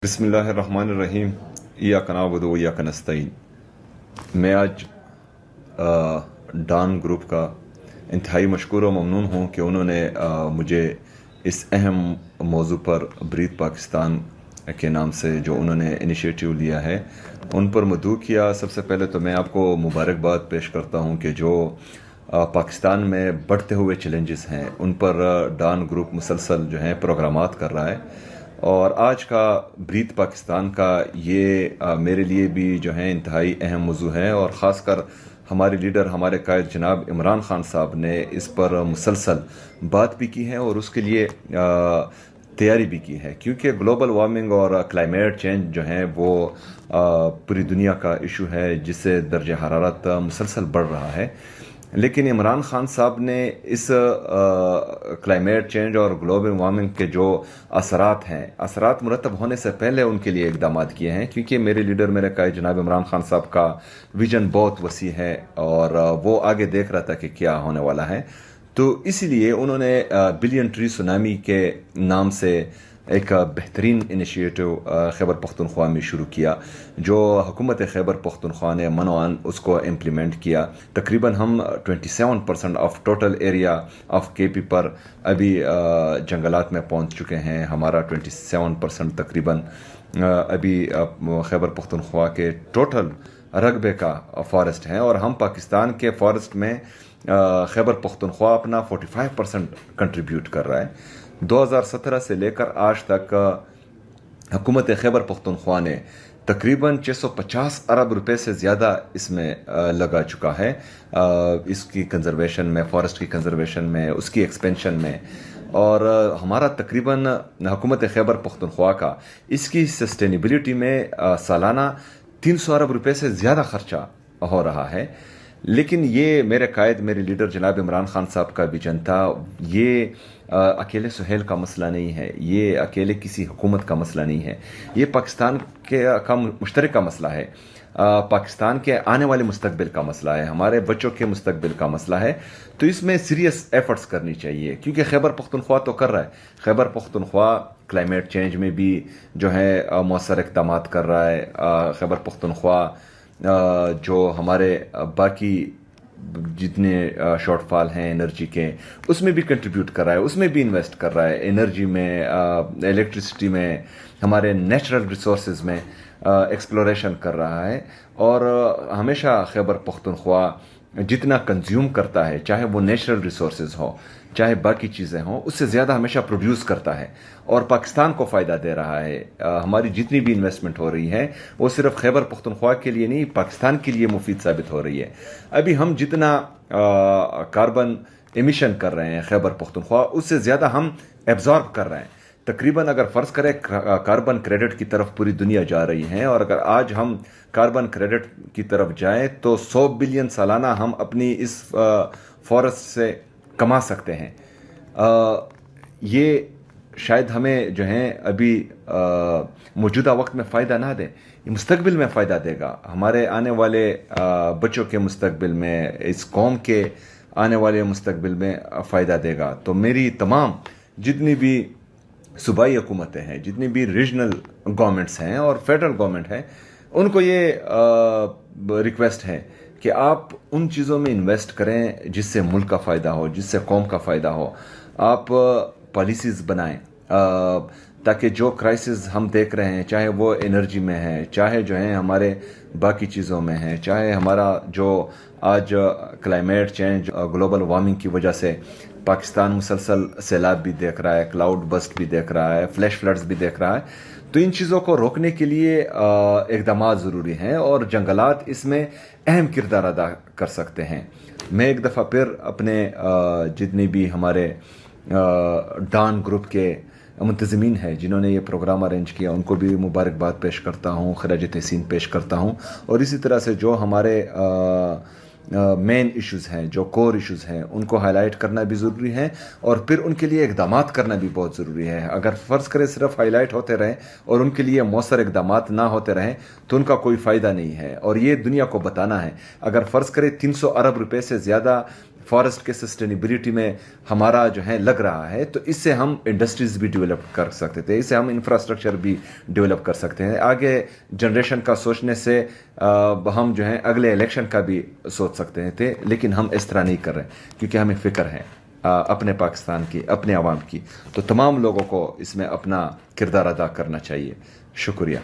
بسم اللہ الرحمن الرحیم ایاک نعبد و ایاک نستعین۔ میں آج ڈان گروپ کا انتہائی مشکور و ممنون ہوں کہ انہوں نے مجھے اس اہم موضوع پر بریتھ پاکستان کے نام سے جو انہوں نے انیشیٹو لیا ہے ان پر مدعو کیا۔ سب سے پہلے تو میں آپ کو مبارکباد پیش کرتا ہوں کہ جو پاکستان میں بڑھتے ہوئے چیلنجز ہیں ان پر ڈان گروپ مسلسل جو ہیں پروگرامات کر رہا ہے، اور آج کا بریتھ پاکستان کا یہ میرے لیے بھی جو ہے انتہائی اہم موضوع ہے، اور خاص کر ہمارے لیڈر ہمارے قائد جناب عمران خان صاحب نے اس پر مسلسل بات بھی کی ہے اور اس کے لیے تیاری بھی کی ہے، کیونکہ گلوبل وارمنگ اور کلائمیٹ چینج جو ہیں وہ پوری دنیا کا ایشو ہے جس سے درجہ حرارت مسلسل بڑھ رہا ہے۔ لیکن عمران خان صاحب نے اس کلائمیٹ چینج اور گلوبل وارمنگ کے جو اثرات مرتب ہونے سے پہلے ان کے لیے اقدامات کیے ہیں، کیونکہ میرے لیڈر میرے قائد جناب عمران خان صاحب کا ویژن بہت وسیع ہے اور وہ آگے دیکھ رہا تھا کہ کیا ہونے والا ہے، تو اسی لیے انہوں نے بلین ٹری سونامی کے نام سے ایک بہترین انیشیٹو خیبر پختونخوا میں شروع کیا، جو حکومت خیبر پختونخوا نے منوان اس کو امپلیمنٹ کیا۔ تقریباً ہم 27% آف ٹوٹل ایریا آف کے پی پر ابھی جنگلات میں پہنچ چکے ہیں۔ ہمارا 27% تقریباً ابھی خیبر پختونخوا کے ٹوٹل رقبے کا فارسٹ ہے، اور ہم پاکستان کے فارسٹ میں خیبر پختونخوا اپنا 45% کنٹریبیوٹ کر رہا ہے۔ 2017 سے لے کر آج تک حکومت خیبر پختونخوا نے تقریباً 650 ارب روپے سے زیادہ اس میں لگا چکا ہے، اس کی کنزرویشن میں، فارسٹ کی کنزرویشن میں، اس کی ایکسپینشن میں، اور ہمارا تقریباً حکومت خیبر پختونخوا کا اس کی سسٹینیبلٹی میں سالانہ 300 ارب روپے سے زیادہ خرچہ ہو رہا ہے۔ لیکن یہ میرے قائد میرے لیڈر جناب عمران خان صاحب کا ویژن تھا۔ یہ اکیلے سہیل کا مسئلہ نہیں ہے، یہ اکیلے کسی حکومت کا مسئلہ نہیں ہے، یہ پاکستان کا مشترکہ مسئلہ ہے، پاکستان کے آنے والے مستقبل کا مسئلہ ہے، ہمارے بچوں کے مستقبل کا مسئلہ ہے۔ تو اس میں سیریس ایفرٹس کرنی چاہیے، کیونکہ خیبر پختونخوا تو کر رہا ہے، خیبر پختونخوا کلائمیٹ چینج میں بھی جو ہے مؤثر اقدامات کر رہا ہے، خیبر پختونخوا جو ہمارے باقی جتنے شارٹ فال ہیں انرجی کے اس میں بھی کنٹریبیوٹ کر رہا ہے، اس میں بھی انویسٹ کر رہا ہے، انرجی میں، الیکٹرسٹی میں، ہمارے نیچرل ریسورسز میں ایکسپلوریشن کر رہا ہے، اور ہمیشہ خیبر پختونخوا جتنا کنزیوم کرتا ہے، چاہے وہ نیچرل ریسورسز ہو چاہے باقی چیزیں ہوں، اس سے زیادہ ہمیشہ پروڈیوس کرتا ہے اور پاکستان کو فائدہ دے رہا ہے۔ ہماری جتنی بھی انویسٹمنٹ ہو رہی ہے وہ صرف خیبر پختونخوا کے لیے نہیں، پاکستان کے لیے مفید ثابت ہو رہی ہے۔ ابھی ہم جتنا کاربن ایمیشن کر رہے ہیں خیبر پختونخوا، اس سے زیادہ ہم ایبزارب کر رہے ہیں۔ تقریباً اگر فرض کریں کاربن کریڈٹ کی طرف پوری دنیا جا رہی ہے، اور اگر آج ہم کاربن کریڈٹ کی طرف جائیں تو 100 بلین سالانہ ہم اپنی اس فارسٹ سے کما سکتے ہیں۔ یہ شاید ہمیں جو ہیں ابھی موجودہ وقت میں فائدہ نہ دے، یہ مستقبل میں فائدہ دے گا، ہمارے آنے والے بچوں کے مستقبل میں، اس قوم کے آنے والے مستقبل میں فائدہ دے گا۔ تو میری تمام جتنی بھی صوبائی حکومتیں ہیں، جتنی بھی ریجنل گورنمنٹس ہیں اور فیڈرل گورنمنٹ ہیں، ان کو یہ ریکویسٹ ہے کہ آپ ان چیزوں میں انویسٹ کریں جس سے ملک کا فائدہ ہو، جس سے قوم کا فائدہ ہو۔ آپ پالیسیز بنائیں تاکہ جو کرائسس ہم دیکھ رہے ہیں، چاہے وہ انرجی میں ہے، چاہے جو ہیں ہمارے باقی چیزوں میں ہے، چاہے ہمارا جو آج کلائمیٹ چینج گلوبل وارمنگ کی وجہ سے پاکستان مسلسل سیلاب بھی دیکھ رہا ہے، کلاؤڈ بسٹ بھی دیکھ رہا ہے، فلیش فلڈز بھی دیکھ رہا ہے، تو ان چیزوں کو روکنے کے لیے اقدامات ضروری ہیں، اور جنگلات اس میں اہم کردار ادا کر سکتے ہیں۔ میں ایک دفعہ پھر اپنے جتنی بھی ہمارے ڈان گروپ کے منتظمین ہیں جنہوں نے یہ پروگرام ارینج کیا، ان کو بھی مبارکباد پیش کرتا ہوں، خراج تحسین پیش کرتا ہوں، اور اسی طرح سے جو ہمارے مین ایشوز ہیں، جو کور ایشوز ہیں، ان کو ہائی لائٹ کرنا بھی ضروری ہے، اور پھر ان کے لیے اقدامات کرنا بھی بہت ضروری ہے۔ اگر فرض کرے صرف ہائی لائٹ ہوتے رہیں اور ان کے لیے مؤثر اقدامات نہ ہوتے رہیں تو ان کا کوئی فائدہ نہیں ہے، اور یہ دنیا کو بتانا ہے۔ اگر فرض کرے 300 ارب روپے سے زیادہ فارسٹ کے سسٹینیبلٹی میں ہمارا جو ہے لگ رہا ہے، تو اس سے ہم انڈسٹریز بھی ڈیولپ کر سکتے تھے، اس سے ہم انفراسٹرکچر بھی ڈیولپ کر سکتے ہیں. آگے جنریشن کا سوچنے سے ہم جو ہے اگلے الیکشن کا بھی سوچ سکتے تھے، لیکن ہم اس طرح نہیں کر رہے کیونکہ ہمیں فکر ہے اپنے پاکستان کی، اپنے عوام کی. تو تمام لوگوں کو اس میں اپنا کردار ادا کرنا چاہیے. شکریہ.